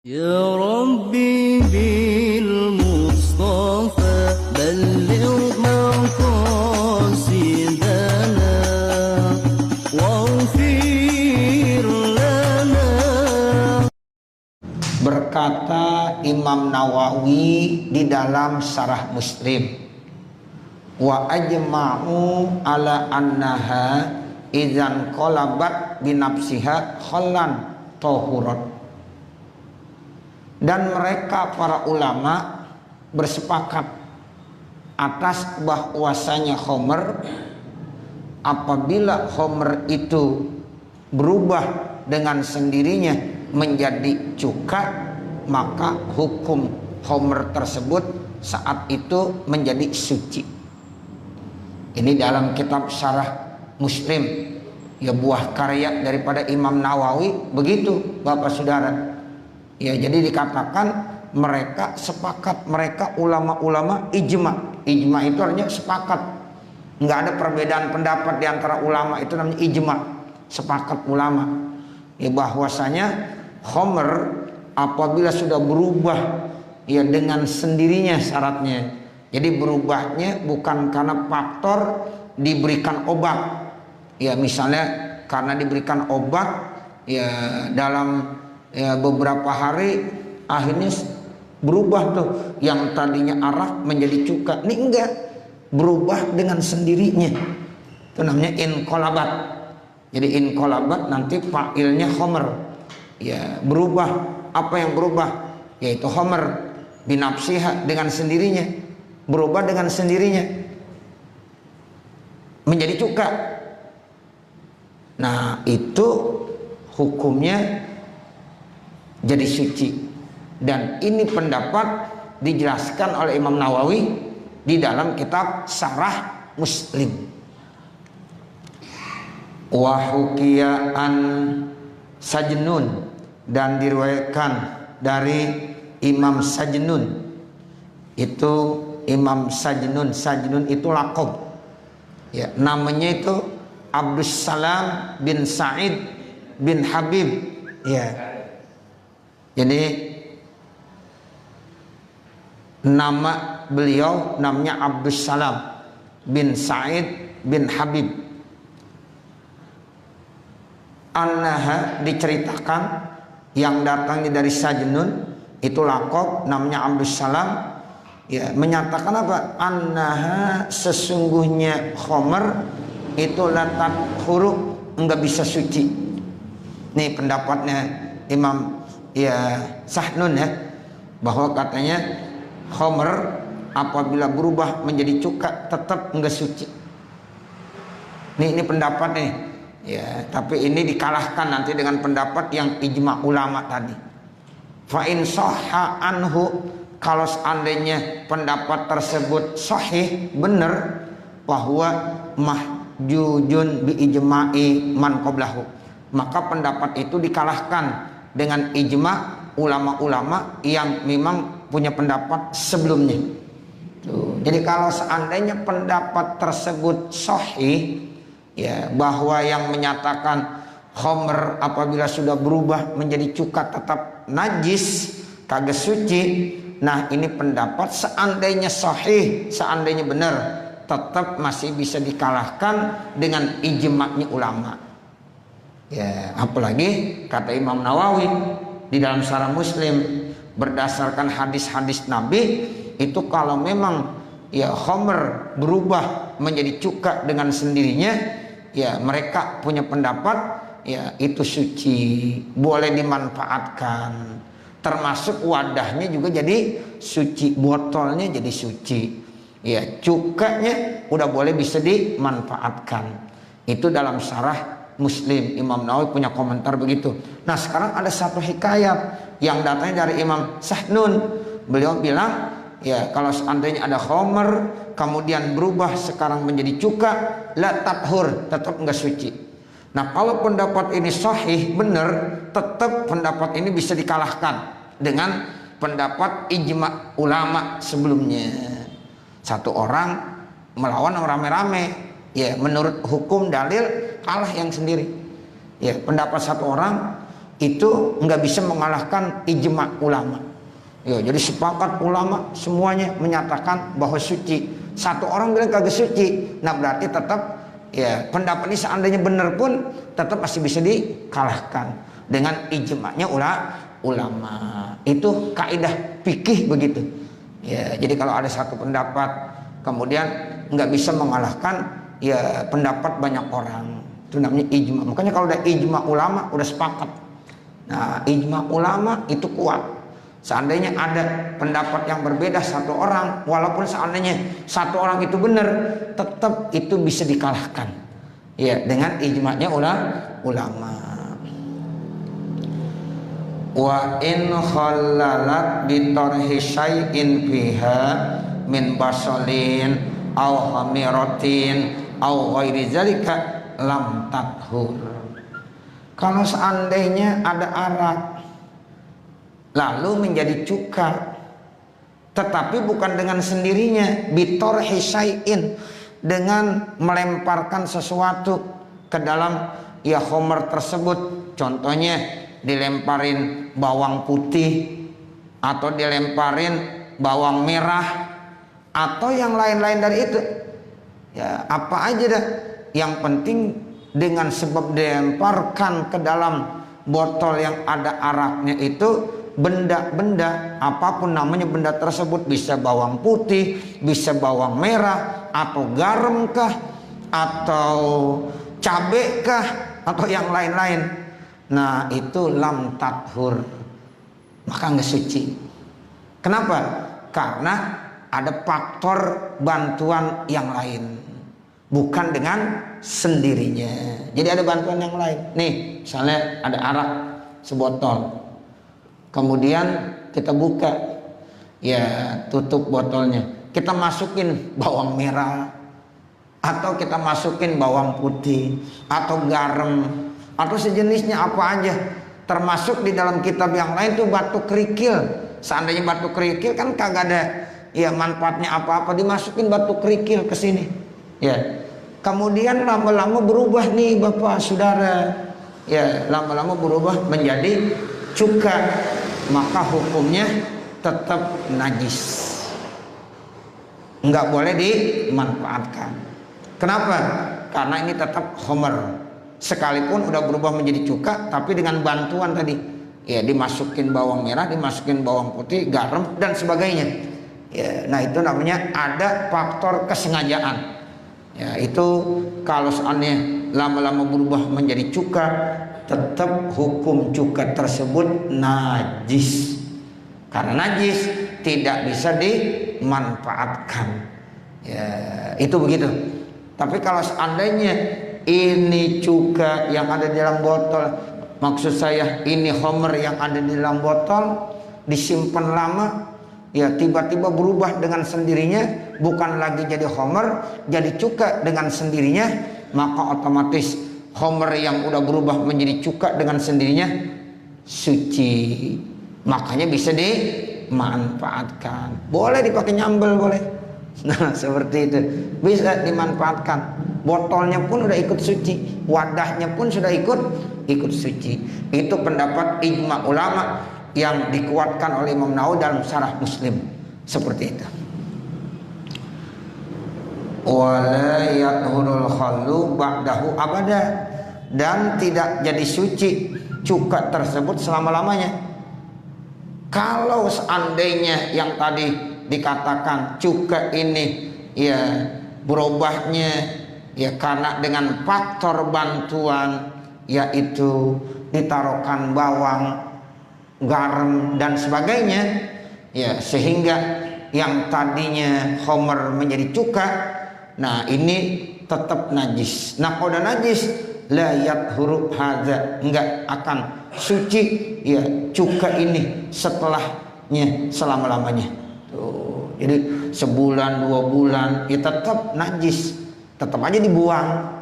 يا ربي بالمصطفى بلغ مقاصدنا واغفر لنا. Berkata Imam Nawawi di dalam Syarah Muslim, wa ajma'u ala annaha idzan qalabat binafsiha khallan tahurat. Dan mereka para ulama bersepakat atas bahwasanya khamr, apabila khamr itu berubah dengan sendirinya menjadi cuka, maka hukum khamr tersebut saat itu menjadi suci. Ini dalam kitab Syarah Muslim, ya, buah karya daripada Imam Nawawi. Begitu Bapak Saudara. Ya, jadi dikatakan mereka sepakat, mereka ulama-ulama ijma. Ijma itu artinya sepakat. Nggak ada perbedaan pendapat di antara ulama, itu namanya ijma. Sepakat ulama. Ya, bahwasanya khamr apabila sudah berubah, ya, dengan sendirinya syaratnya. Jadi berubahnya bukan karena faktor diberikan obat. Ya, misalnya karena diberikan obat, ya, dalam beberapa hari akhirnya berubah tuh, yang tadinya arah menjadi cuka. Ini enggak, berubah dengan sendirinya. Itu namanya inqalabat. Jadi inqalabat nanti fa'ilnya khamr. Ya, berubah. Apa yang berubah? Yaitu khamr binafsiha, dengan sendirinya. Berubah dengan sendirinya menjadi cuka. Nah, itu hukumnya jadi suci. Dan ini pendapat dijelaskan oleh Imam Nawawi di dalam kitab Syarah Muslim. Wa hukiya an Sajnun, dan diriwayatkan dari Imam Sajnun. Itu Imam Sajnun. Sajnun itu laqab. Ya, namanya itu Abdus Salam bin Sa'id bin Habib. Ya. Jadi nama beliau namanya Abdus Salam bin Sa'id bin Habib. Annaha, diceritakan yang datangnya dari Sajnun, itu laqab, namanya Abdus Salam. Ya, menyatakan apa? Annaha, sesungguhnya khamr itu latat huruf, enggak bisa suci. Nih pendapatnya Imam, ya, Sahnun, ya, bahwa katanya khamr apabila berubah menjadi cuka tetap enggak suci. Ini pendapat nih, ya, tapi ini dikalahkan nanti dengan pendapat yang ijma ulama tadi. Fa in sahha anhu, kalau seandainya pendapat tersebut sahih, benar, bahwa mahjujun bi ijma'i man qablahu, maka pendapat itu dikalahkan dengan ijma ulama-ulama yang memang punya pendapat sebelumnya. Tuh. Jadi kalau seandainya pendapat tersebut sahih, ya, bahwa yang menyatakan khamr apabila sudah berubah menjadi cuka tetap najis, kagak suci. Nah, ini pendapat seandainya sahih, seandainya benar, tetap masih bisa dikalahkan dengan ijma'nya ulama. Ya, apalagi kata Imam Nawawi di dalam Syarah Muslim, berdasarkan hadis-hadis Nabi, itu kalau memang, ya, khamr berubah menjadi cuka dengan sendirinya, ya, mereka punya pendapat, ya, itu suci, boleh dimanfaatkan. Termasuk wadahnya juga jadi suci, botolnya jadi suci. Ya, cukanya udah boleh bisa dimanfaatkan. Itu dalam Syarah Muslim, Imam Nawawi punya komentar begitu. Nah, sekarang ada satu hikayat yang datangnya dari Imam Sahnun. Beliau bilang, ya, kalau seandainya ada khamr kemudian berubah sekarang menjadi cuka, la tathur, tetap enggak suci. Nah, kalau pendapat ini sahih, benar, tetap pendapat ini bisa dikalahkan dengan pendapat ijma ulama sebelumnya. Satu orang melawan orang rame-rame, ya, menurut hukum dalil kalah yang sendiri. Ya, pendapat satu orang itu nggak bisa mengalahkan ijma ulama. Ya, jadi sepakat ulama semuanya menyatakan bahwa suci. Satu orang bilang kagak suci, nah berarti tetap ya pendapat ini seandainya benar pun tetap masih bisa dikalahkan dengan ijma'nya ulama. Itu kaidah fikih begitu. Ya, jadi kalau ada satu pendapat kemudian nggak bisa mengalahkan ya pendapat banyak orang, itu namanya ijma. Makanya kalau udah ijma ulama udah sepakat. Nah, ijma ulama itu kuat. Seandainya ada pendapat yang berbeda satu orang, walaupun seandainya satu orang itu benar, tetap itu bisa dikalahkan. Ya, dengan ijma'nya ulama. Wa in khallalat bi tarhi syai'in fiha min basalin aw hamiratin aw ghairi zalika lam tathur. Kalau seandainya ada arak lalu menjadi cuka, tetapi bukan dengan sendirinya, bitor hisain, dengan melemparkan sesuatu ke dalam ya khomer tersebut, contohnya dilemparin bawang putih atau dilemparin bawang merah atau yang lain-lain dari itu, ya apa aja dah, yang penting dengan sebab dilemparkan ke dalam botol yang ada araknya itu benda-benda apapun namanya benda tersebut, bisa bawang putih, bisa bawang merah, atau garam kah, atau cabai kah, atau yang lain-lain. Nah itu lam tathur, maka nggak suci. Kenapa? Karena ada faktor bantuan yang lain, bukan dengan sendirinya. Jadi ada bantuan yang lain. Nih misalnya ada arak sebotol, kemudian kita buka, ya tutup botolnya, kita masukin bawang merah, atau kita masukin bawang putih, atau garam, atau sejenisnya apa aja. Termasuk di dalam kitab yang lain tuh batu kerikil. Seandainya batu kerikil kan kagak ada ya manfaatnya apa-apa, dimasukin batu kerikil ke sini. Ya, kemudian lama-lama berubah nih Bapak Saudara, ya lama-lama berubah menjadi cuka, maka hukumnya tetap najis, nggak boleh dimanfaatkan. Kenapa? Karena ini tetap khomer, sekalipun udah berubah menjadi cuka, tapi dengan bantuan tadi, ya dimasukin bawang merah, dimasukin bawang putih, garam dan sebagainya. Ya, nah itu namanya ada faktor kesengajaan. Ya itu kalau seandainya lama-lama berubah menjadi cuka, tetap hukum cuka tersebut najis, karena najis tidak bisa dimanfaatkan. Ya itu begitu. Tapi kalau seandainya ini cuka yang ada di dalam botol, maksud saya ini homer yang ada di dalam botol, disimpan lama, ya tiba-tiba berubah dengan sendirinya, bukan lagi jadi homer, jadi cuka dengan sendirinya, maka otomatis homer yang udah berubah menjadi cuka dengan sendirinya suci, makanya bisa dimanfaatkan. Boleh dipakai nyambel, boleh. Nah seperti itu bisa dimanfaatkan. Botolnya pun udah ikut suci, wadahnya pun sudah ikut suci. Itu pendapat ijma ulama yang dikuatkan oleh Imam Nawawi dalam Syarah Muslim, seperti itu. Wala yathurul khallu ba'dahu abada, dan tidak jadi suci cuka tersebut selama-lamanya. Kalau seandainya yang tadi dikatakan cuka ini ya berubahnya ya karena dengan faktor bantuan, yaitu ditaruhkan bawang, garam dan sebagainya, ya sehingga yang tadinya homer menjadi cuka, nah ini tetap najis. Nah kalau udah najis, la yathuru hadza, enggak akan suci ya cuka ini setelahnya selama-lamanya. Tuh, jadi sebulan 2 bulan ya tetap najis, tetap aja dibuang.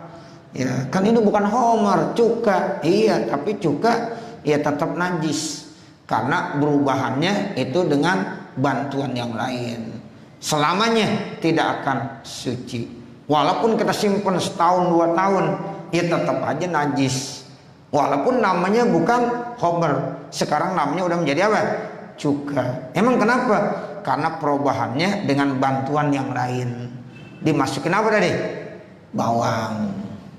Ya kan ini bukan homer, cuka, iya tapi cuka ya tetap najis karena berubahannya itu dengan bantuan yang lain. Selamanya tidak akan suci. Walaupun kita simpan setahun 2 tahun, ya tetap aja najis. Walaupun namanya bukan homer, sekarang namanya udah menjadi apa? Cuka. Emang kenapa? Karena perubahannya dengan bantuan yang lain. Dimasukin apa tadi? Bawang.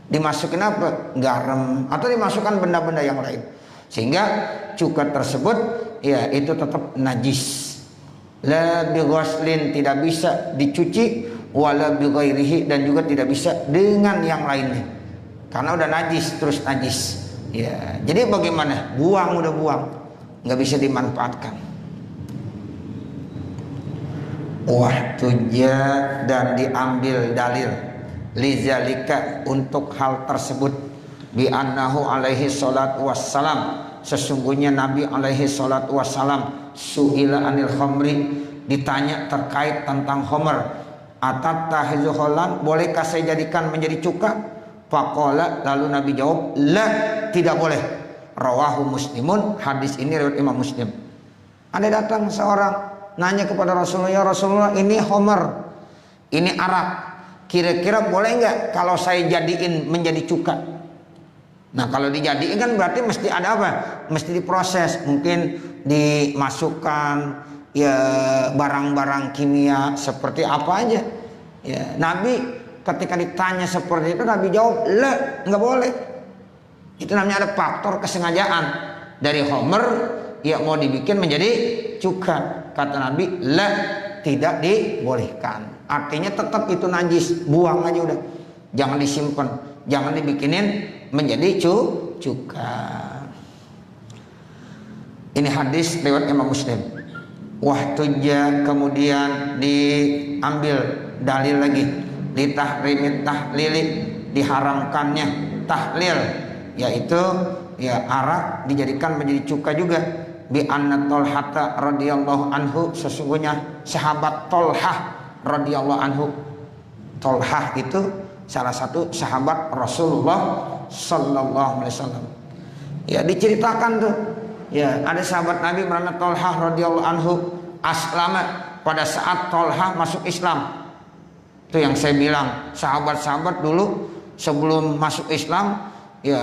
Dimasukin apa? Garam. Atau dimasukkan benda-benda yang lain. Sehingga cuka tersebut ya itu tetap najis. La bi ghuslin, tidak bisa dicuci, wala bi ghairihi, dan juga tidak bisa dengan yang lainnya. Karena udah najis, terus najis. Ya, jadi bagaimana? Buang, udah buang, nggak bisa dimanfaatkan. Wahtuja, dan diambil dalil lizalika, untuk hal tersebut, bi annahu alaihi salatu wassalam, sesungguhnya Nabi alaihi salatu wassalam su'ila anil khamri, ditanya terkait tentang khamr, atat tahizu kholan, bolehkah saya jadikan menjadi cuka? Faqala, lalu Nabi jawab, la, tidak boleh. Rawahu Muslimun, hadis ini riwayat Imam Muslim. Ada datang seorang nanya kepada Rasulullah, ya Rasulullah, ini khamr, ini arak, kira-kira boleh nggak kalau saya jadiin menjadi cuka? Nah, kalau dijadiin kan berarti mesti ada apa? Mesti diproses, mungkin dimasukkan ya barang-barang kimia seperti apa aja. Ya, Nabi ketika ditanya seperti itu, Nabi jawab, la, nggak boleh. Itu namanya ada faktor kesengajaan dari homer, ya mau dibikin menjadi cuka. Kata Nabi, la, tidak dibolehkan. Artinya tetap itu najis, buang aja udah, jangan disimpan, jangan dibikinin menjadi cuka. Ini hadis lewat Imam Muslim. Wahtuja, kemudian diambil dalil lagi, litahrimit tahlili, diharamkannya tahlil, yaitu ya arak dijadikan menjadi cuka juga. Bi anna Tolhata radhiyallahu anhu, sesungguhnya sahabat Tolhah radhiyallahu anhu. Tolhah itu salah satu sahabat Rasulullah sallallahu alaihi wasallam. Ya diceritakan tuh, ya ada sahabat Nabi bernama Tolhah radhiyallahu anhu, aslama, pada saat Tolhah masuk Islam. Itu yang saya bilang, sahabat-sahabat dulu sebelum masuk Islam ya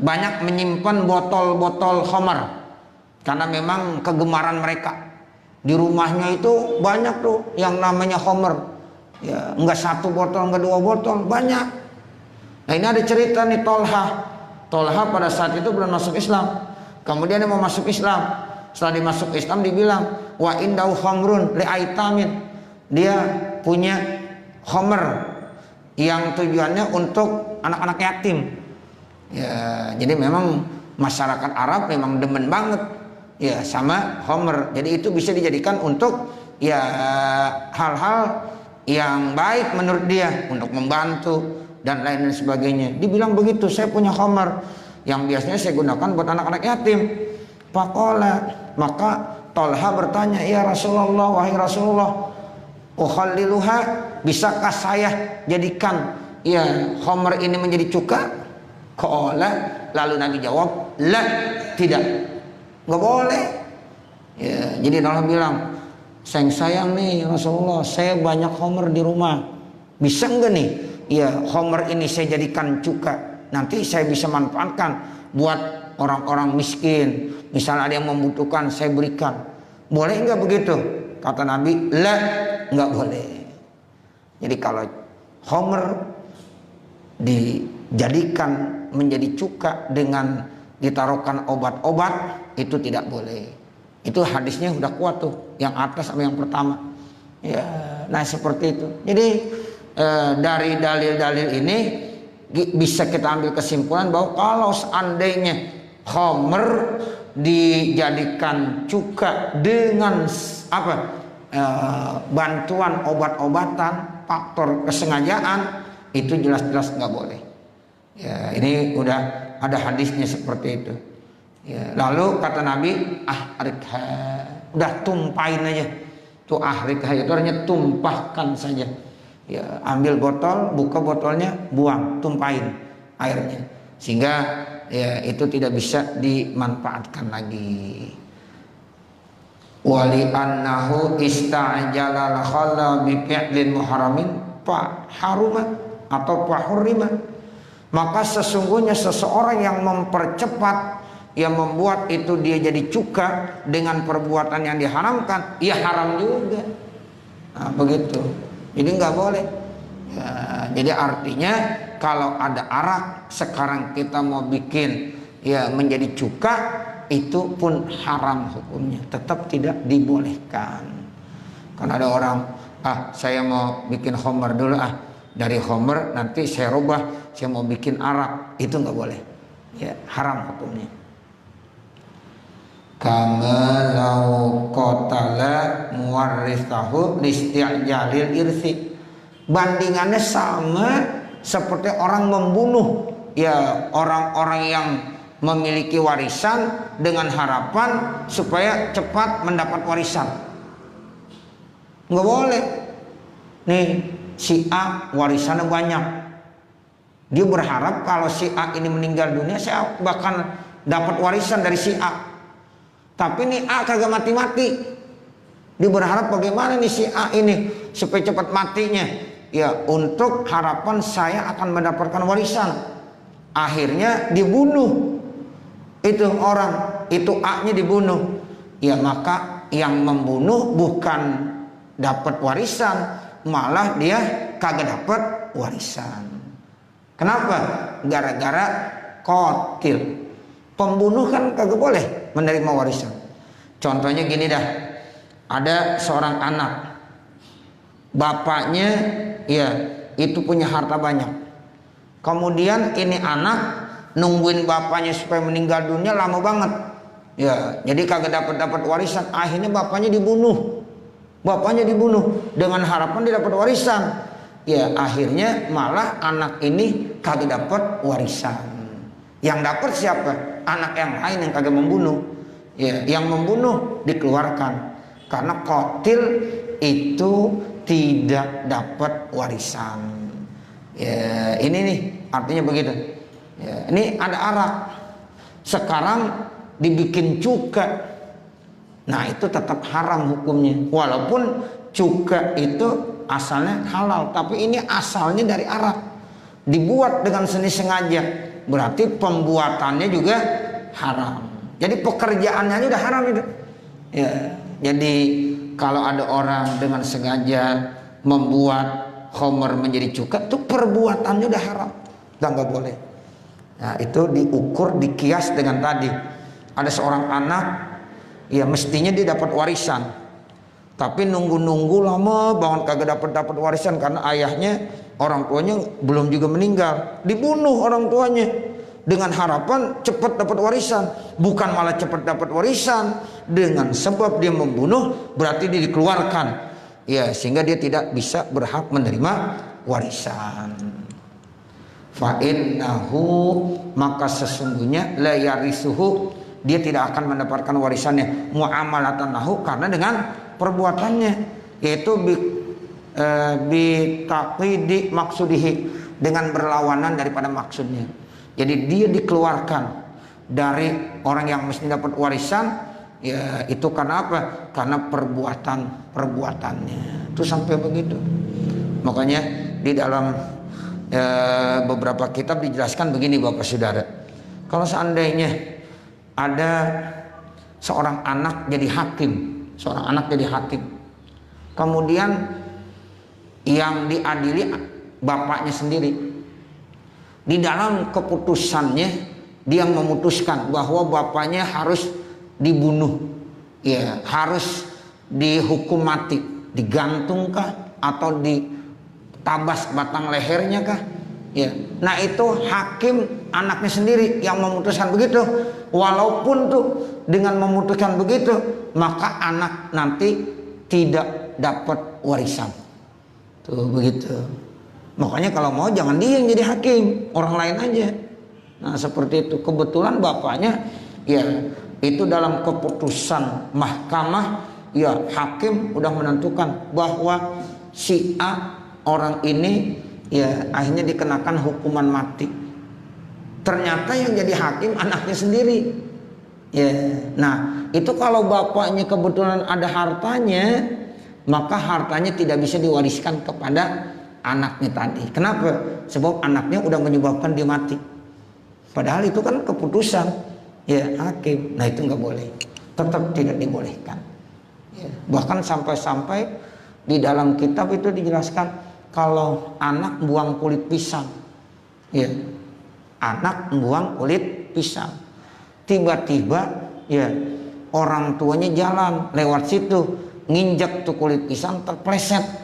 banyak menyimpan botol-botol khamar, karena memang kegemaran mereka. Di rumahnya itu banyak tuh yang namanya khamar. Ya, enggak satu botol, enggak dua botol, banyak. Nah, ini ada cerita nih Tolhah. Tolhah pada saat itu belum masuk Islam. Kemudian dia mau masuk Islam. Setelah dimasuk Islam dibilang, wa indahu khamrun li aitamin. Dia punya khamr yang tujuannya untuk anak-anak yatim. Ya, jadi memang masyarakat Arab memang demen banget ya sama khamr. Jadi itu bisa dijadikan untuk ya hal-hal yang baik menurut dia, untuk membantu dan lain sebagainya. Dibilang begitu, saya punya khamr yang biasanya saya gunakan buat anak-anak yatim. Faqala, maka Tolha bertanya, ya Rasulullah, wahai Rasulullah, ukhalliluha, bisakah saya jadikan ya khamr ini menjadi cuka? Qala, lalu Nabi jawab, la, tidak, nggak boleh. Ya, jadi Tolha bilang, sayang nih Rasulullah, saya banyak khamr di rumah, bisa enggak nih ya khamr ini saya jadikan cuka, nanti saya bisa manfaatkan buat orang-orang miskin, misalnya ada yang membutuhkan saya berikan, boleh enggak begitu? Kata Nabi, la, enggak boleh. Jadi kalau khamr dijadikan menjadi cuka dengan ditaruhkan obat-obat, itu tidak boleh. Itu hadisnya udah kuat tuh, yang atas sama yang pertama. Ya, nah seperti itu. Jadi dari dalil-dalil ini bisa kita ambil kesimpulan bahwa kalau seandainya khamr dijadikan cuka dengan apa bantuan obat-obatan, faktor kesengajaan, itu jelas-jelas nggak boleh. Ya, ini udah ada hadisnya seperti itu. Ya, lalu kata Nabi, ahrikha, udah tumpahin aja. Tuh ahrikha itu artinya tumpahkan saja. Ya, ambil botol, buka botolnya, buang, tumpahin airnya, sehingga ya itu tidak bisa dimanfaatkan lagi. Wali annahu ista'jala al-khala bi fi'lin muharamin fa haruma atau fa hurima. Maka sesungguhnya seseorang yang mempercepat, yang membuat itu dia jadi cuka dengan perbuatan yang diharamkan, ya haram juga. Nah, begitu. Jadi nggak boleh. Ya, jadi artinya kalau ada arak sekarang kita mau bikin ya menjadi cuka, itu pun haram hukumnya, tetap tidak dibolehkan. Karena ada orang, saya mau bikin homer dulu, dari homer nanti saya rubah, saya mau bikin arak, itu nggak boleh, ya haram hukumnya. Kama lau qatala muwarrithahu listi'jalil irsi, bandingannya sama seperti orang membunuh ya orang-orang yang memiliki warisan dengan harapan supaya cepat mendapat warisan. Nggak boleh. Nih si A warisannya banyak, dia berharap kalau si A ini meninggal dunia saya bakal dapat warisan dari si A. Tapi nih A kagak mati-mati, dia berharap bagaimana nih si A ini supaya cepat matinya, ya untuk harapan saya akan mendapatkan warisan. Akhirnya dibunuh itu orang, itu A-nya dibunuh. Ya maka yang membunuh bukan dapat warisan, malah dia kagak dapat warisan. Kenapa? Gara-gara qatil. Pembunuh kan kagak boleh menerima warisan. Contohnya gini dah, ada seorang anak, bapaknya ya itu punya harta banyak. Kemudian ini anak nungguin bapaknya supaya meninggal dunia lama banget. Ya, jadi kagak dapat warisan. Akhirnya bapaknya dibunuh. Bapaknya dibunuh dengan harapan dia dapat warisan. Ya, akhirnya malah anak ini kagak dapat warisan. Yang dapat siapa? Anak yang lain yang kagak membunuh. Ya, yang membunuh dikeluarkan karena qatil itu tidak dapat warisan. Ya, ini nih artinya begitu. Ya, ini ada arak. Sekarang dibikin cuka. Nah, itu tetap haram hukumnya. Walaupun cuka itu asalnya halal, tapi ini asalnya dari arak. Dibuat dengan seni sengaja, berarti pembuatannya juga haram. Jadi pekerjaannya aja udah haram itu. Ya, jadi kalau ada orang dengan sengaja membuat khamr menjadi cuka, itu perbuatannya udah haram, udah nggak boleh. Nah, itu diukur, dikias dengan tadi. Ada seorang anak, ya mestinya dia dapat warisan, tapi nunggu lama banget kagak dapat warisan karena ayahnya, orang tuanya belum juga meninggal, dibunuh orang tuanya dengan harapan cepat dapat warisan. Bukan malah cepat dapat warisan, dengan sebab dia membunuh berarti dia dikeluarkan, ya sehingga dia tidak bisa berhak menerima warisan. Fa innahu, maka sesungguhnya la yarisuhu, dia tidak akan mendapatkan warisannya muamalatan lahu, karena dengan perbuatannya, yaitu bi taqidi maksudihi, dengan berlawanan daripada maksudnya. Jadi dia dikeluarkan dari orang yang mesti dapat warisan, ya itu karena apa? Karena perbuatannya. Itu sampai begitu. Makanya di dalam beberapa kitab dijelaskan begini, Bapak Saudara. Kalau seandainya ada seorang anak jadi hakim, kemudian yang diadili bapaknya sendiri. Di dalam keputusannya dia memutuskan bahwa bapaknya harus dibunuh, ya harus dihukum mati, digantungkah atau ditabas batang lehernya kah? Ya, nah itu hakim anaknya sendiri yang memutuskan begitu. Walaupun tuh dengan memutuskan begitu, maka anak nanti tidak dapat warisan. Tuh begitu. Makanya kalau mau jangan dia yang jadi hakim, orang lain aja. Nah seperti itu. Kebetulan bapaknya ya itu dalam keputusan mahkamah, ya hakim udah menentukan bahwa si A orang ini ya akhirnya dikenakan hukuman mati. Ternyata yang jadi hakim anaknya sendiri. Ya, nah itu kalau bapaknya kebetulan ada hartanya, maka hartanya tidak bisa diwariskan kepada anaknya tadi. Kenapa? Sebab anaknya udah menyebabkan dia mati. Padahal itu kan keputusan ya hakim. Nah itu nggak boleh, tetap tidak dibolehkan. Ya. Bahkan sampai-sampai di dalam kitab itu dijelaskan kalau anak buang kulit pisang, ya anak buang kulit pisang, tiba-tiba ya orang tuanya jalan lewat situ, nginjek tuh kulit pisang, terpleset.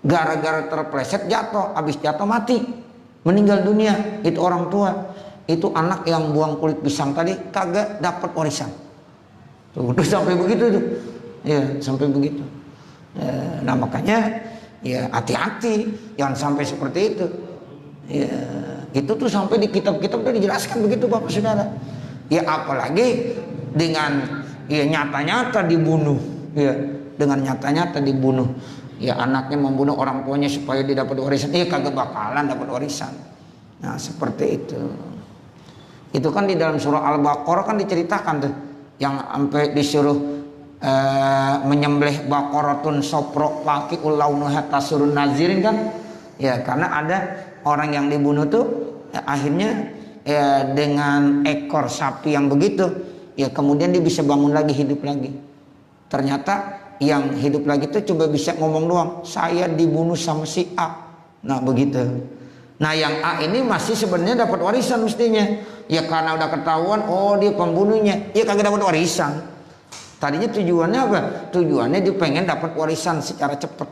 Gara-gara terpleset jatuh, habis jatuh mati, meninggal dunia. Itu orang tua, itu anak yang buang kulit pisang tadi kagak dapat warisan. Tuh sampai begitu tuh, ya sampai begitu. Nah makanya ya hati-hati, jangan sampai seperti itu. Ya itu tuh sampai di kitab-kitab udah dijelaskan begitu Bapak Saudara. Ya apalagi dengan ya nyata-nyata dibunuh, ya dengan nyata-nyata dibunuh. Ya anaknya membunuh orang tuanya supaya dia dapat warisan, kagak bakalan dapat warisan. Nah seperti itu. Itu kan di dalam surah Al-Baqarah kan diceritakan tuh, yang sampai disuruh menyembelih baqaratun sopro laki ulaunuha tasurun nazirin kan. Ya karena ada orang yang dibunuh tuh ya, akhirnya ya, dengan ekor sapi yang begitu, ya kemudian dia bisa bangun lagi, hidup lagi. Ternyata yang hidup lagi itu coba bisa ngomong doang, saya dibunuh sama si A. Nah begitu. Nah yang A ini masih sebenarnya dapat warisan mestinya. Ya karena udah ketahuan, oh dia pembunuhnya, ya kagak dapat warisan. Tadinya tujuannya apa? Tujuannya dia pengen dapat warisan secara cepat.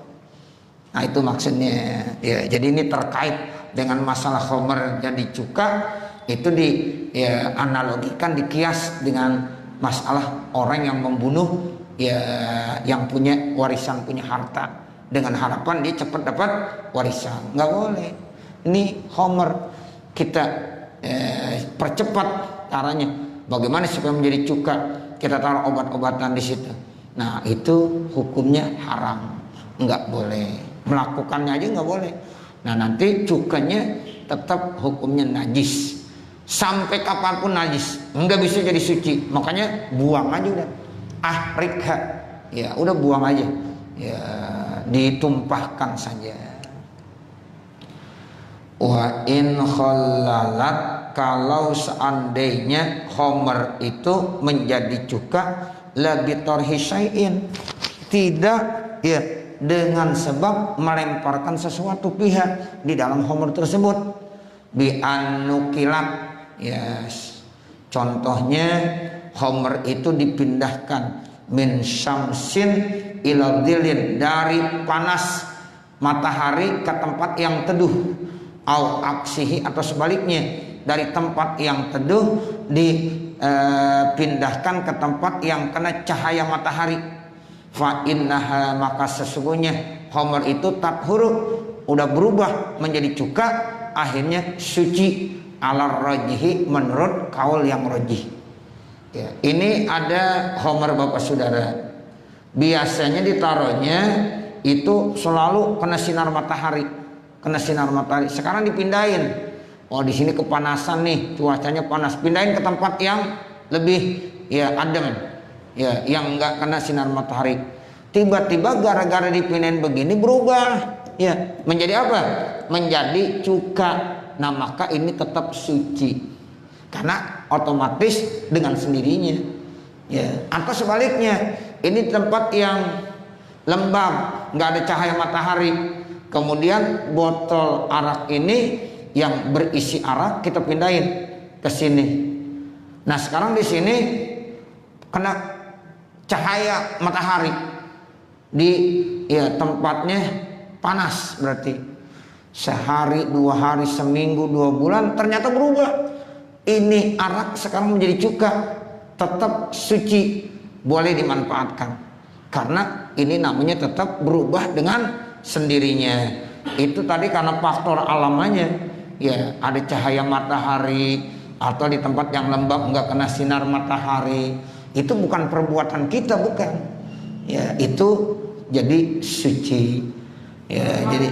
Nah itu maksudnya. Ya jadi ini terkait dengan masalah khomer jadi cuka, itu di ya, analogikan, dikias dengan masalah orang yang membunuh ya yang punya warisan, punya harta, dengan harapan dia cepat dapat warisan. Nggak boleh. Ini khomer, kita percepat caranya. Bagaimana supaya menjadi cuka? Kita taruh obat-obatan di situ. Nah itu hukumnya haram, nggak boleh. Melakukannya aja nggak boleh. Nah nanti cukanya tetap hukumnya najis. Sampai kapanpun najis, nggak bisa jadi suci. Makanya buang aja udah. Ahrikha, ya udah buang aja, ya ditumpahkan saja. Wa in khallalat, kalau seandainya khomer itu menjadi cuka, la bitarhi syai'in, tidak ya dengan sebab melemparkan sesuatu pihak di dalam khomer tersebut, bi anukilat, ya contohnya khomer itu dipindahkan min syamsin ila dhilin, dari panas matahari ke tempat yang teduh, au aksihi, atau sebaliknya dari tempat yang teduh dipindahkan ke tempat yang kena cahaya matahari. Fa innaha, maka sesungguhnya khomer itu tathuru, udah berubah menjadi cuka, akhirnya suci, ala rajih, menurut kaul yang rajih. Ya, ini ada khomer Bapak Saudara, biasanya ditaruhnya itu selalu kena sinar matahari, kena sinar matahari. Sekarang dipindahin, oh di sini kepanasan nih, cuacanya panas, pindahin ke tempat yang lebih ya adem, ya yang enggak kena sinar matahari. Tiba-tiba gara-gara dipindahin begini berubah, ya menjadi apa? Menjadi cuka. Nah maka ini tetap suci, karena otomatis dengan sendirinya, ya. Atau sebaliknya, ini tempat yang lembab, nggak ada cahaya matahari, kemudian botol arak ini yang berisi arak kita pindahin ke sini. Nah sekarang di sini kena cahaya matahari, di ya tempatnya panas, berarti sehari, 2 hari, seminggu, 2 bulan ternyata berubah. Ini arak sekarang menjadi cuka, tetap suci, boleh dimanfaatkan, karena ini namanya tetap berubah dengan sendirinya. Itu tadi karena faktor alamnya, ya ada cahaya matahari, atau di tempat yang lembab nggak kena sinar matahari. Itu bukan perbuatan kita, bukan, ya itu jadi suci, ya jadi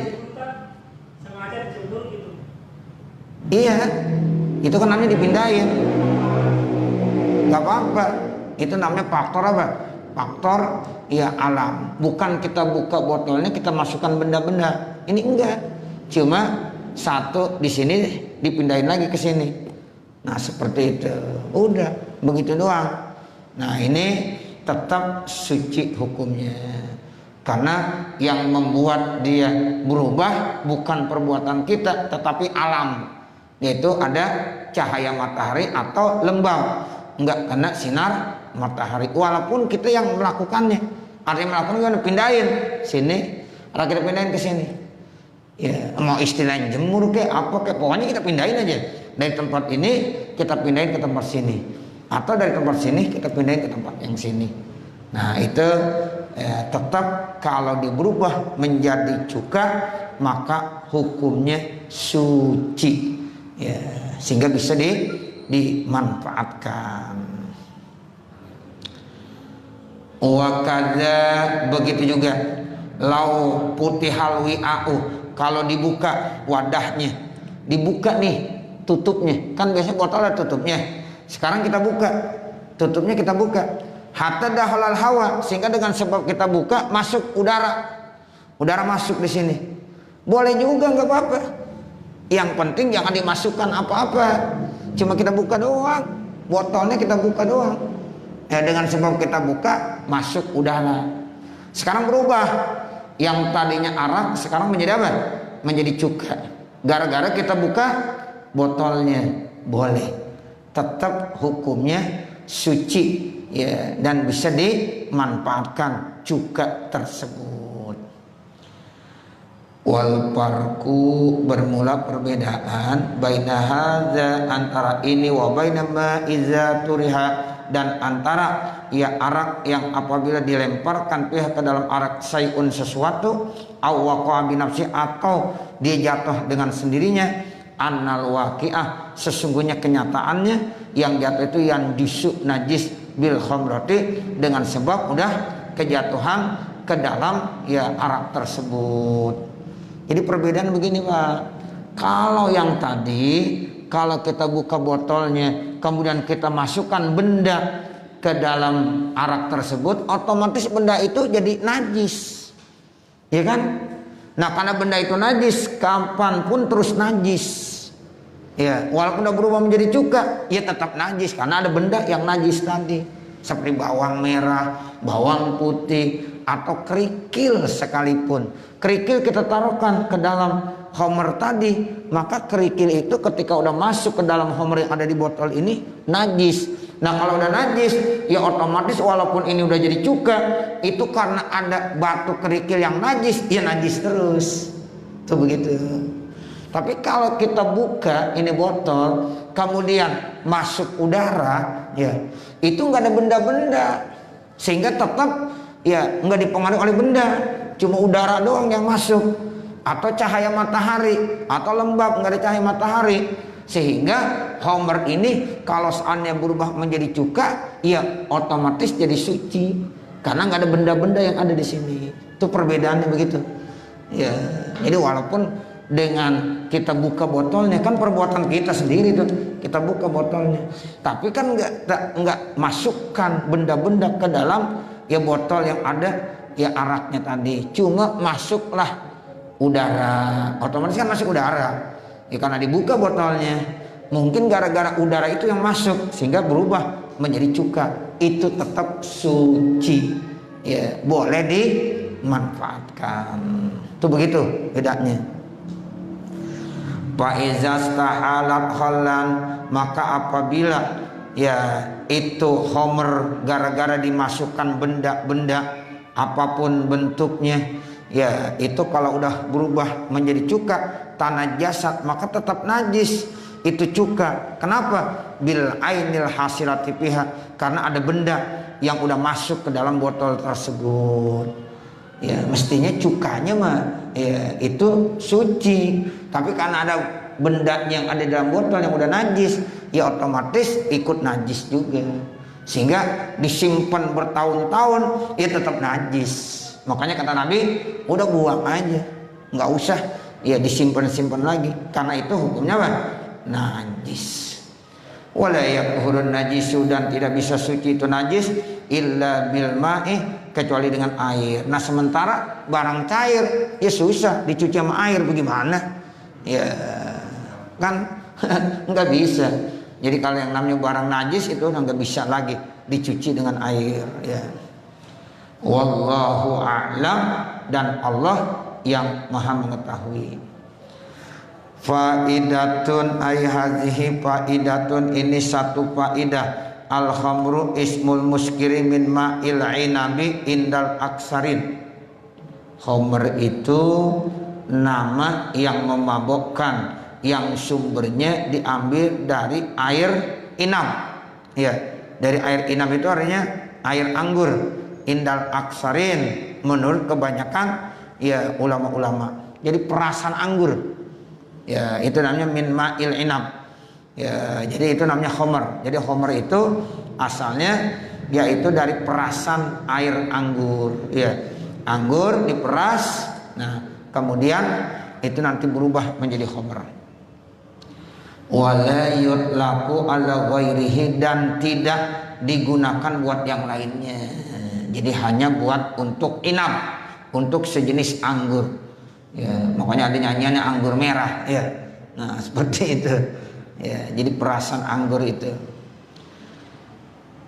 iya. Itu kan namanya dipindahin, nggak apa-apa. Itu namanya faktor apa? faktor ya alam. Bukan kita buka botolnya kita masukkan benda-benda. Ini enggak. Cuma satu di sini dipindahin lagi ke sini. Nah seperti itu. Udah begitu doang. Nah ini tetap suci hukumnya. Karena yang membuat dia berubah bukan perbuatan kita tetapi alam. Yaitu ada cahaya matahari atau lembab. Enggak kena sinar matahari. Walaupun kita yang melakukannya. Ada yang melakukannya pindahin sini. Ada kita pindahin ke sini. Ya, mau istilahnya jemur ke apa ke, pokoknya kita pindahin aja. Dari tempat ini kita pindahin ke tempat sini. Atau dari tempat sini kita pindahin ke tempat yang sini. Nah itu tetap kalau diberubah menjadi cuka maka hukumnya suci ya, sehingga bisa dimanfaatkan. Wakada begitu juga lau putih halwi au, kalau dibuka wadahnya, dibuka nih tutupnya, kan biasanya botol ada tutupnya. Sekarang kita buka tutupnya, kita buka hatta dahalal hawa, sehingga dengan sebab kita buka masuk udara masuk di sini. Boleh juga nggak apa-apa. Yang penting jangan dimasukkan apa-apa. Cuma kita buka doang. Botolnya kita buka doang. Ya dengan sebab kita buka masuk udara. Sekarang berubah. Yang tadinya arak sekarang menjadi apa? Menjadi cuka. Gara-gara kita buka botolnya. Boleh. Tetap hukumnya suci. Ya, dan bisa dimanfaatkan cuka tersebut. Wal farqu, bermula perbedaan baina hadza, antara ini, wa baina ma iza turiha, dan antara ya arak yang apabila dilemparkan pihak ke dalam arak sayun sesuatu, aw waqa bi nafsi, atau dia jatuh dengan sendirinya. Annal waqi'ah, sesungguhnya kenyataannya yang jatuh itu yang disu najis bil khamrati, dengan sebab udah kejatuhan ke dalam ya arak tersebut. Jadi perbedaan begini Pak. Kalau yang tadi, kalau kita buka botolnya kemudian kita masukkan benda ke dalam arak tersebut, otomatis benda itu jadi najis. Ya kan? Nah karena benda itu najis, kapanpun terus najis. Ya, walaupun udah berubah menjadi cuka, ya tetap najis karena ada benda yang najis tadi. Seperti bawang merah, bawang putih, atau kerikil sekalipun. Kerikil kita taruhkan ke dalam homer tadi, maka kerikil itu ketika udah masuk ke dalam homer yang ada di botol ini najis. Nah kalau udah najis, ya otomatis walaupun ini udah jadi cuka, itu karena ada batu kerikil yang najis, ya najis terus. Itu begitu. Tapi kalau kita buka ini botol, kemudian masuk udara, ya itu nggak ada benda-benda, sehingga tetap ya nggak dipengaruhi oleh benda, cuma udara doang yang masuk, atau cahaya matahari, atau lembab nggak ada cahaya matahari, sehingga homer ini kalau seandainya berubah menjadi cuka, ya otomatis jadi suci, karena nggak ada benda-benda yang ada di sini. Itu perbedaannya begitu. Ya, jadi walaupun dengan kita buka botolnya, kan perbuatan kita sendiri tuh, kita buka botolnya, tapi kan nggak masukkan benda-benda ke dalam ya botol yang ada ya araknya tadi, cuma masuklah udara, otomatis kan masuk udara ya, karena dibuka botolnya, mungkin gara-gara udara itu yang masuk sehingga berubah menjadi cuka. Itu tetap suci ya, boleh dimanfaatkan. Itu begitu bedanya. Fa'izastahalat khallan, maka apabila ya itu homer gara-gara dimasukkan benda-benda apapun bentuknya, ya itu kalau udah berubah menjadi cuka tanah jasad, maka tetap najis itu cuka. Kenapa? Bil ainil hasilati fiha, karena ada benda yang udah masuk ke dalam botol tersebut. Ya mestinya cukanya mah ya itu suci, tapi karena ada benda yang ada di dalam botol yang udah najis, ya otomatis ikut najis juga, sehingga disimpan bertahun-tahun ya tetap najis. Makanya kata Nabi, udah buang aja, nggak usah ya disimpan-simpan lagi, karena itu hukumnya apa? Najis. Wala yakhurun najisu, dan tidak bisa suci itu najis illa bil ma'i, kecuali dengan air. Nah sementara barang cair ya susah dicuci sama air, bagaimana ya kan? Nggak bisa. Jadi kalau yang namanya barang najis itu udah nggak bisa lagi dicuci dengan air ya. Wallahu a'lam, dan Allah yang maha mengetahui. Faidatun ay hadhihi faidatun, ini satu faidah. Al khamru ismul muskiri min ma'il inabi indal aksarin. Khamr itu nama yang memabokkan, yang sumbernya diambil dari air inab. Ya, dari air inab itu artinya air anggur. Indal aksarin, menurut kebanyakan ya ulama-ulama. Jadi perasan anggur. Ya, itu namanya min ma'il inab. Ya, jadi itu namanya khamr. Jadi khamr itu asalnya yaitu dari perasan air anggur. Ya, anggur diperas. Nah, kemudian itu nanti berubah menjadi khamr. Wala yutlaqu ala ghairihi, dan tidak digunakan buat yang lainnya. Jadi hanya buat untuk inab, untuk sejenis anggur. Ya, makanya ada nyanyiannya anggur merah. Ya, nah seperti itu. Ya, jadi perasan anggur itu.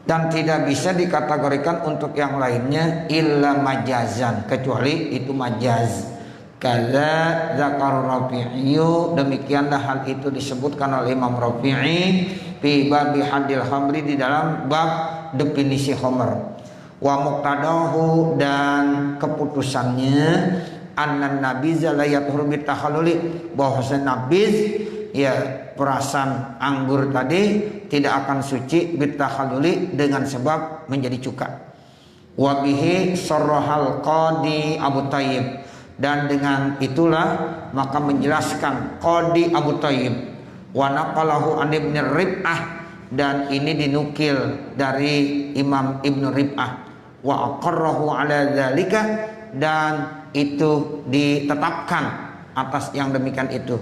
Dan tidak bisa dikategorikan untuk yang lainnya illa majazan, kecuali itu majaz. Kala zakar Rafi'i, demikianlah hal itu disebutkan oleh Imam Rafi'i fi bab hadil khamri, di dalam bab definisi khamr. Wa muqtadahu, dan keputusannya annan nabiz la yathur bi takhalluli, bahwa nabiz ya perasan anggur tadi tidak akan suci bi takhalluli dengan sebab menjadi cuka. Wa bihi sarrahal qadi Abu Thayyib, dan dengan itulah maka menjelaskan Qadi Abu Thayyib. Wa naqalahu an Ibn Rib'ah, dan ini dinukil dari Imam Ibn Rib'ah. Wa aqarrahu ala dzalika, dan itu ditetapkan atas yang demikian itu.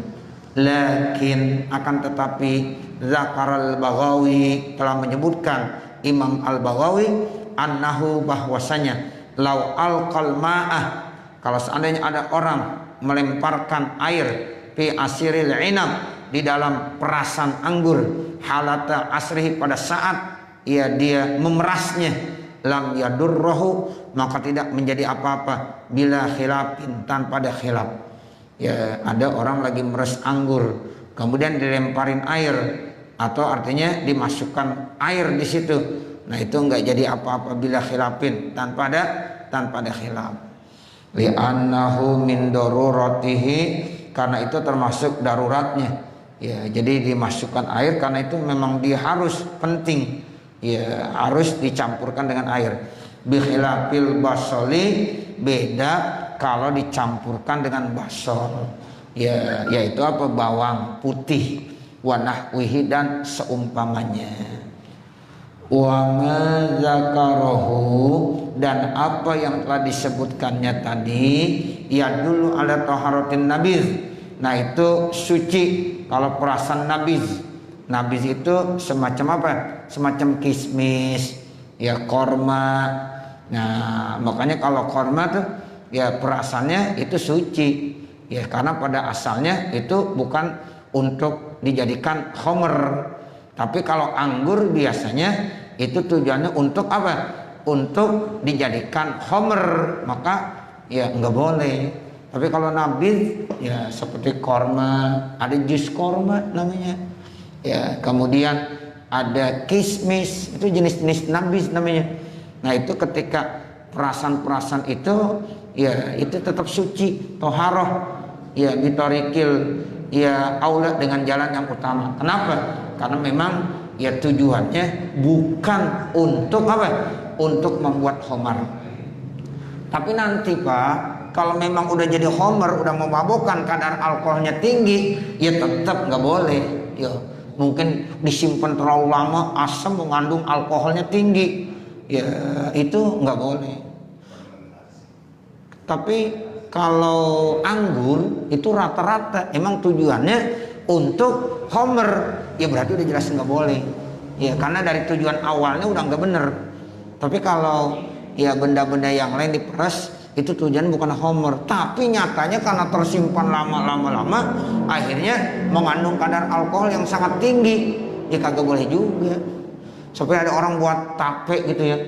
Lakin akan tetapi Zakar al-Baghawi telah menyebutkan Imam al-Baghawi annahu, bahwasanya lau alqal ma'ah, kalau seandainya ada orang melemparkan air fi asiril inab, di dalam perasan anggur, halata asrihi, pada saat ya dia memerasnya, lam yadurrohu, maka tidak menjadi apa-apa, bila khilafin, tanpa ada khilaf. Ya, ada orang lagi meres anggur, kemudian dilemparin air, atau artinya dimasukkan air di situ. Nah itu enggak jadi apa-apa bila khilafin, tanpa ada khilaf. Li'annahu min daruratihi, karena itu termasuk daruratnya. Ya, jadi dimasukkan air karena itu memang dia harus penting. Ya, harus dicampurkan dengan air. Bi khilafil basoli, beda kalau dicampurkan dengan basol. Ya, yaitu apa? Bawang putih, wa nahwihi, dan seumpamanya. Wa ma zakarahu, dan apa yang telah disebutkannya tadi, ya dulu ala taharatin nabiz. Nah itu suci kalau perasan nabiz. Nabiz itu semacam apa? Semacam kismis, ya korma. Nah makanya kalau korma tuh ya perasannya itu suci. Ya karena pada asalnya itu bukan untuk dijadikan khamr. Tapi kalau anggur biasanya itu tujuannya untuk apa? Untuk dijadikan khamr, maka ya nggak boleh. Tapi kalau nabiz ya seperti korma, ada jus korma namanya. Ya kemudian ada kismis, itu jenis-jenis nabiz namanya. Nah itu ketika perasan-perasan itu ya itu tetap suci, toharoh, ya bitorikil, ya aula, dengan jalan yang utama. Kenapa? Karena memang ya tujuannya bukan untuk apa? Untuk membuat khamar. Tapi nanti Pak, kalau memang udah jadi khamar, udah memabukkan, kadar alkoholnya tinggi, ya tetap nggak boleh. Ya mungkin disimpan terlalu lama, asam mengandung alkoholnya tinggi, ya itu nggak boleh. Tapi kalau anggur itu rata-rata emang tujuannya untuk khamr, ya berarti udah jelas nggak boleh. Ya karena dari tujuan awalnya udah nggak bener. Tapi kalau ya benda-benda yang lain diperas, itu tujuan bukan homer, tapi nyatanya karena tersimpan lama-lama akhirnya mengandung kadar alkohol yang sangat tinggi. Ya kagak boleh juga. Sampai ada orang buat tape gitu ya,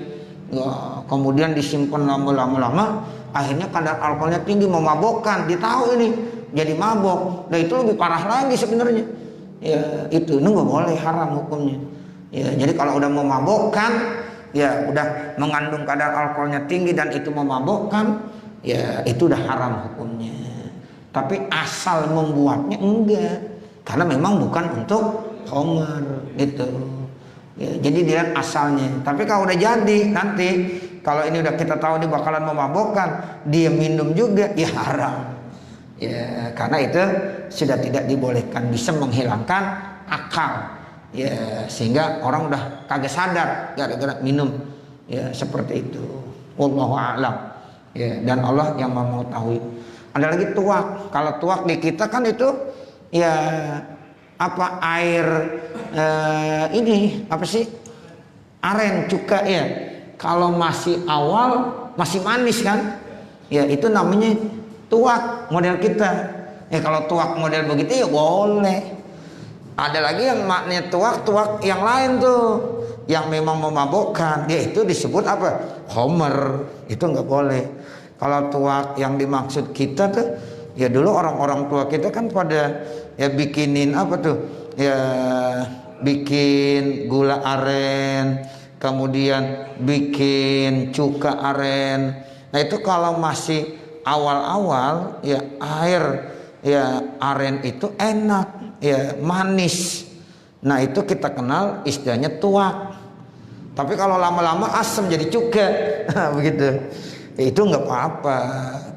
kemudian disimpan lama-lama akhirnya kadar alkoholnya tinggi, memabokkan. Dia tahu ini jadi mabok, nah itu lebih parah lagi sebenarnya. Ya itu nggak boleh, haram hukumnya. Ya jadi kalau udah memabokkan, ya udah mengandung kadar alkoholnya tinggi dan itu memabokkan, ya itu udah haram hukumnya. Tapi asal membuatnya enggak, karena memang bukan untuk homer gitu. Ya, jadi dilihat asalnya. Tapi kalau udah jadi nanti, kalau ini udah kita tahu ini bakalan memabokkan, dia minum juga, ya haram. Ya karena itu sudah tidak dibolehkan, bisa menghilangkan akal. Ya sehingga orang udah kagak sadar gara-gara minum. Ya seperti itu. Wallahu a'lam. Ya dan Allah yang mengetahui. Ada lagi tuak. Kalau tuak di kita kan itu ya apa air ini apa sih? Aren cuka ya. Kalau masih awal masih manis kan? Ya itu namanya tuak model kita. Ya kalau tuak model begitu ya boleh. Ada lagi yang maknanya tuak yang lain tuh, yang memang memabokkan, dia itu disebut apa? Homer. Itu nggak boleh. Kalau tuak yang dimaksud kita tuh, ya dulu orang-orang tua kita kan pada ya bikinin apa tuh? Ya bikin gula aren, kemudian bikin cuka aren. Nah itu kalau masih awal-awal ya air ya aren itu enak, ya manis. Nah itu kita kenal istilahnya tuak. Tapi kalau lama-lama asam jadi cuka, begitu. Ya, itu nggak apa-apa.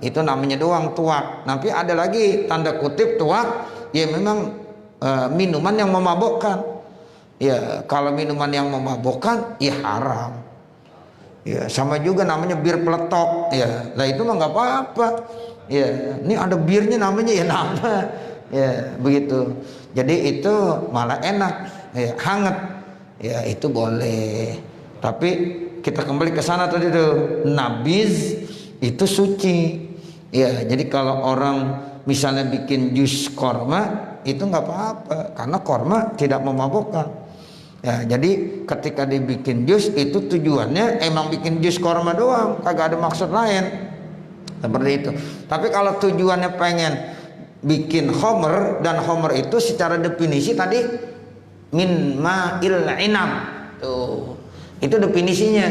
Itu namanya doang tuak. Tapi ada lagi tanda kutip tuak, ya memang minuman yang memabokkan. Ya kalau minuman yang memabokkan, ya haram. Ya sama juga namanya bir peletok. Ya, lah itu mah nggak apa-apa. Ya, ini ada birnya namanya ya nama. Ya begitu. Jadi itu malah enak, ya, hangat. Ya itu boleh. Tapi kita kembali ke sana tadi tuh. Nabiz itu suci. Ya, jadi kalau orang misalnya bikin jus korma itu nggak apa-apa karena korma tidak memabukkan. Ya, jadi ketika dibikin jus itu tujuannya emang bikin jus korma doang, kagak ada maksud lain. Seperti itu. Tapi kalau tujuannya pengen bikin homer, dan homer itu secara definisi tadi min ma'il inam. Tuh. Itu definisinya.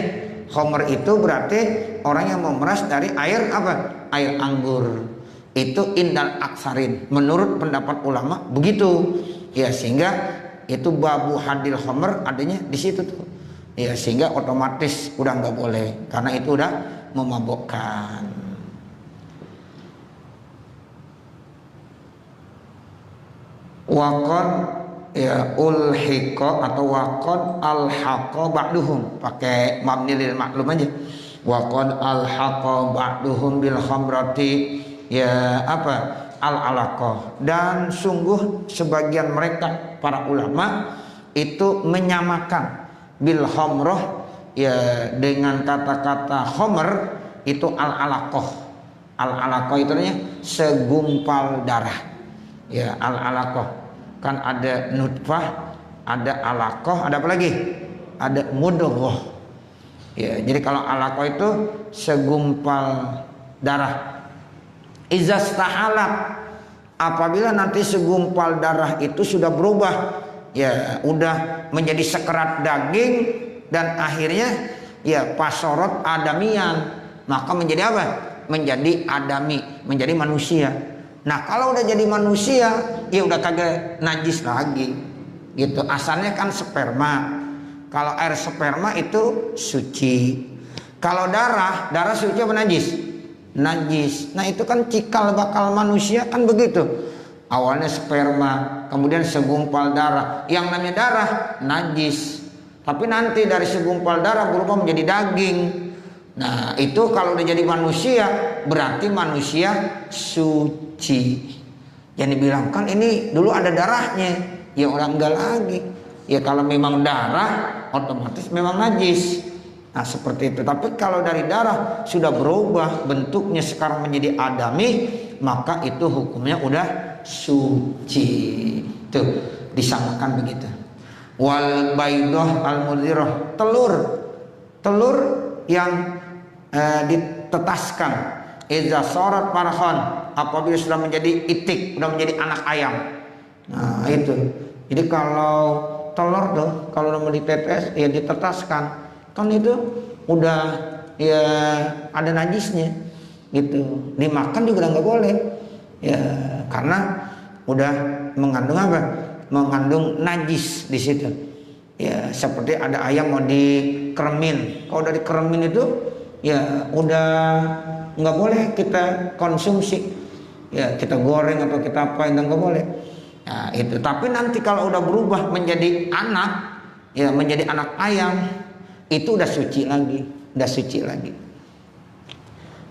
Homer itu berarti orang yang memeras dari air apa? Air anggur. Itu indal aksarin. Menurut pendapat ulama begitu. Ya sehingga itu babu hadil homer adanya di situ tuh. Ya sehingga otomatis udah nggak boleh karena itu udah memabukkan. Wakon ya ulhiqa atau wakon alhaqa ba'duhum, pakai mabni lil maklum aja. Wakon alhaqa ba'duhum bil khamrati ya apa al alaqah, dan sungguh sebagian mereka para ulama itu menyamakan bil khamrah ya dengan kata-kata khamr itu al alaqah. Al alaqah itu artinya segumpal darah. Ya al alaqah kan ada nutfah, ada alaqah, ada apa lagi? Ada mudghah. Ya, jadi kalau alaqah itu segumpal darah. Izastahalat, apabila nanti segumpal darah itu sudah berubah, ya udah menjadi sekerat daging dan akhirnya ya pasorot adamian, maka menjadi apa? Menjadi adami, menjadi manusia. Nah kalau udah jadi manusia, ya udah kagak najis lagi, gitu. Asalnya kan sperma. Kalau air sperma itu suci. Kalau darah suci apa najis? Najis. Nah itu kan cikal bakal manusia kan begitu. Awalnya sperma, kemudian segumpal darah. Yang namanya darah najis. Tapi nanti dari segumpal darah berubah menjadi daging. Nah itu kalau udah jadi manusia berarti manusia suci. Yang dibilang kan ini dulu ada darahnya, ya orang enggak lagi. Ya kalau memang darah otomatis memang najis. Nah seperti itu. Tapi kalau dari darah sudah berubah bentuknya sekarang menjadi adami, maka itu hukumnya udah suci. Tuh disamakan begitu. Wal baidah al mudhirah, telur yang ditetaskan, iza sarat marhan, apabila sudah menjadi itik, sudah menjadi anak ayam. Nah itu. Jadi kalau telur tuh kalau mau ditetes ya ditetaskan, kan itu udah ya ada najisnya gitu. Dimakan juga nggak boleh ya, karena udah mengandung apa? Mengandung najis di situ. Ya seperti ada ayam mau dikeremin, kalau udah dikeremin itu ya udah nggak boleh kita konsumsi. Ya kita goreng atau kita apa itu nggak boleh. Nah, itu. Tapi nanti kalau udah berubah menjadi anak, ya menjadi anak ayam, itu udah suci lagi,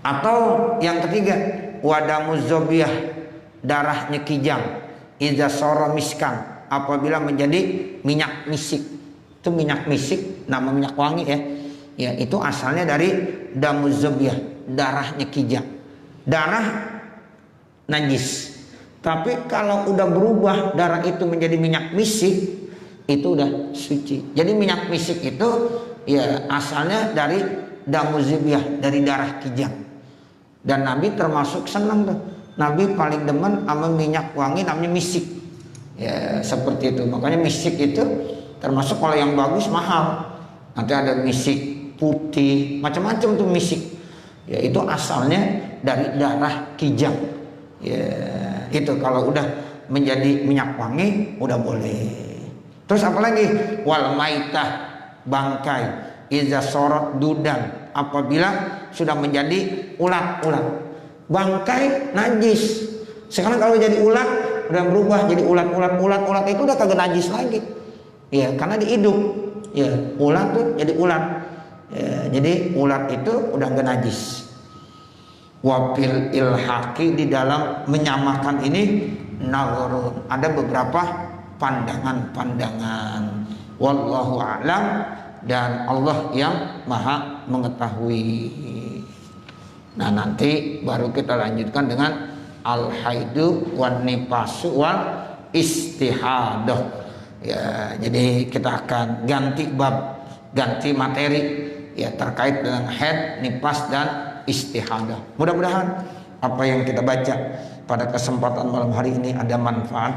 Atau yang ketiga, wadamuz zobiyah, darahnya kijang, iza sara miskan, apabila menjadi minyak misik. Itu minyak misik, nama minyak wangi ya. Ya itu asalnya dari damuz zobiyah, darahnya kijang. Darah najis. Tapi kalau udah berubah darah itu menjadi minyak misik, itu udah suci. Jadi minyak misik itu ya asalnya dari damuzibiyah, dari darah kijang. Dan Nabi termasuk senang tuh. Nabi paling demen sama minyak wangi namanya misik. Ya seperti itu. Makanya misik itu termasuk kalau yang bagus mahal. Nanti ada misik putih, macam-macam tuh misik. Ya itu asalnya dari darah kijang. Ya itu kalau udah menjadi minyak wangi udah boleh. Terus apalagi wal maitah, bangkai, iza sorot dudan, apabila sudah menjadi ulat-ulat. Bangkai najis. Sekarang kalau jadi ulat udah berubah jadi ulat itu udah kagak najis lagi. Ya karena dihidup. Ya ulat tuh jadi ulat. Ya, jadi ulat itu udah gak najis. Wafil ilhaqi, di dalam menyamakan ini nazarun, ada beberapa pandangan. Wallahu a'lam, dan Allah yang maha mengetahui. Nah nanti baru kita lanjutkan dengan al haidu wan nifasu wal istihadah. Ya jadi kita akan ganti bab, ganti materi ya terkait dengan haid, nifas dan istihadah. Mudah-mudahan apa yang kita baca pada kesempatan malam hari ini ada manfaat.